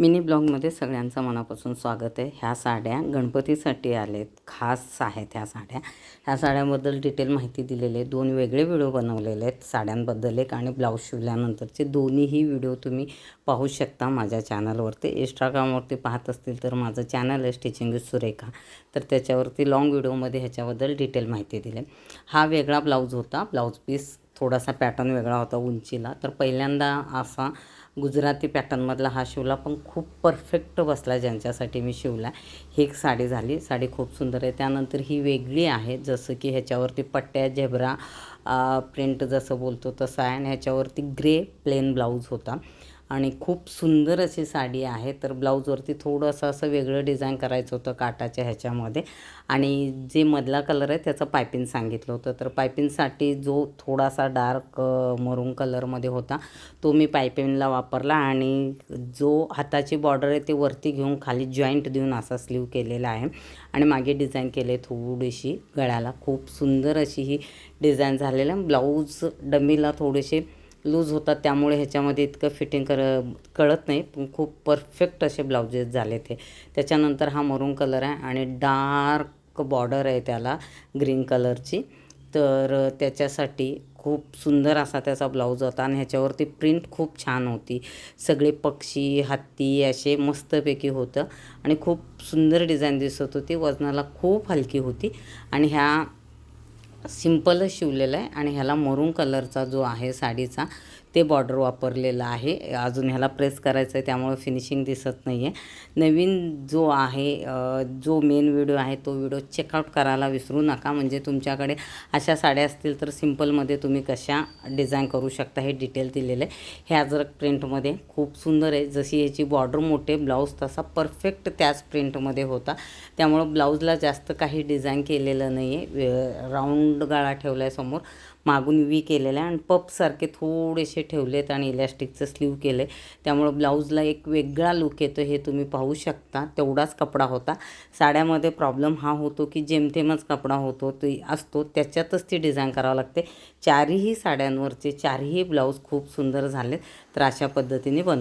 Mini ब्लॉगमध्ये सगळ्यांचं मनापासून स्वागत आहे। ह्या साड्या गणपतीसाठी आलेत, खास आहेत ह्या साड्या। ह्या साड्यांबद्दल डिटेल माहिती दिलेली आहे। 2 वेगळे व्हिडिओ बनवलेले आहेत साड्यांबद्दल, एक आणि ब्लाऊज शिवल्यानंतरचे दोन्हीही व्हिडिओ तुम्ही पाहू शकता माझ्या चॅनलवरती। इंस्टाग्रामवरती पाहत असतील तर माझं चॅनल आहे स्टिचिंग विथ सुरेखा, तर त्याच्यावरती लॉंग व्हिडिओमध्ये ह्याच्याबद्दल डिटेल माहिती दिली। हा वेगळा ब्लाऊज होता, ब्लाऊज पीस थोडासा पॅटर्न वेगळा होता उंचीला। तर पहिल्यांदा असा गुजराती पॅटर्नमधला हा शिवला, पण खूप परफेक्ट बसला ज्यांच्यासाठी मी शिवला। ही एक साडी झाली, साडी खूप सुंदर आहे। त्यानंतर ही वेगळी आहे, जसं की ह्याच्यावरती पट्ट्या झेब्रा प्रिंट जसं बोलतो तसं आहे, आणि ह्याच्यावरती ग्रे प्लेन ब्लाऊज होता आणि खूप सुंदर अशी साडी आहे। तर ब्लाऊजवरती थोडंसं असं वेगळं डिझाईन करायचं होतं काटाच्या ह्याच्यामध्ये, आणि जे मधला कलर आहे त्याचं पायपिंग सांगितलं होतं। तर पायपिंगसाठी जो थोडासा डार्क मरून कलरमध्ये होता तो मी पायपिंगला वापरला, आणि जो हाताची बॉर्डर आहे ते वरती घेऊन खाली जॉईंट देऊन असा स्लीव केलेला आहे, आणि मागे डिझाईन केले थोडीशी गळ्याला। खूप सुंदर अशी ही डिझाईन झालेलं आहे। ब्लाऊज डमीला थोडेसे लूज होतात, त्यामुळे ह्याच्यामध्ये इतकं फिटिंग कळत नाही, पण खूप परफेक्ट असे ब्लाउजेस झाले ते। त्याच्यानंतर हा मरून कलर आहे आणि डार्क बॉर्डर आहे त्याला ग्रीन कलरची, तर त्याच्यासाठी खूप सुंदर असा त्याचा ब्लाऊज होता, आणि ह्याच्यावरती प्रिंट खूप छान होती। सगळे पक्षी हत्ती असे मस्तपैकी होतं, आणि खूप सुंदर डिझाईन दिसत होती। वजनाला खूप हलकी होती, आणि ह्या सिंपलच शिवलेला आहे, आणि ह्याला मरून कलरचा जो आहे साडीचा ते बॉर्डर वापरलेला आहे। अजून ह्याला प्रेस करायचं आहे, त्यामुळे फिनिशिंग दिसत नाही आहे। नवीन जो आहे जो मेन व्हिडिओ आहे तो व्हिडिओ चेकआउट करायला विसरू नका, म्हणजे तुमच्याकडे अशा साड्या असतील तर सिंपलमध्ये तुम्ही कशा डिझाईन करू शकता हे डिटेल दिलेलं आहे। हे अजरक प्रिंटमध्ये खूप सुंदर आहे, जशी याची बॉर्डर मोठे ब्लाऊज तसा परफेक्ट त्याच प्रिंटमध्ये होता, त्यामुळं ब्लाऊजला जास्त काही डिझाईन केलेलं नाही आहे। राऊंड गळा ठेवला आहे समोर, मागून वी केलेला आहे, आणि पपसारखे थोडेसे ठेवलेत, आणि इलॅस्टिकचं स्लीव केलं आहे, त्यामुळं ब्लाऊजला एक वेगळा लुक येतो, हे तुम्ही पाहू शकता। तेवढाच कपडा होता। साड्यामध्ये प्रॉब्लेम हा होतो की जेमतेमच कपडा होतो ते असतो, त्याच्यातच ती डिझाईन करावं लागते। चारही साड्यांवरचे चारही ब्लाऊज खूप सुंदर झाले, तर अशा पद्धतीने बनव।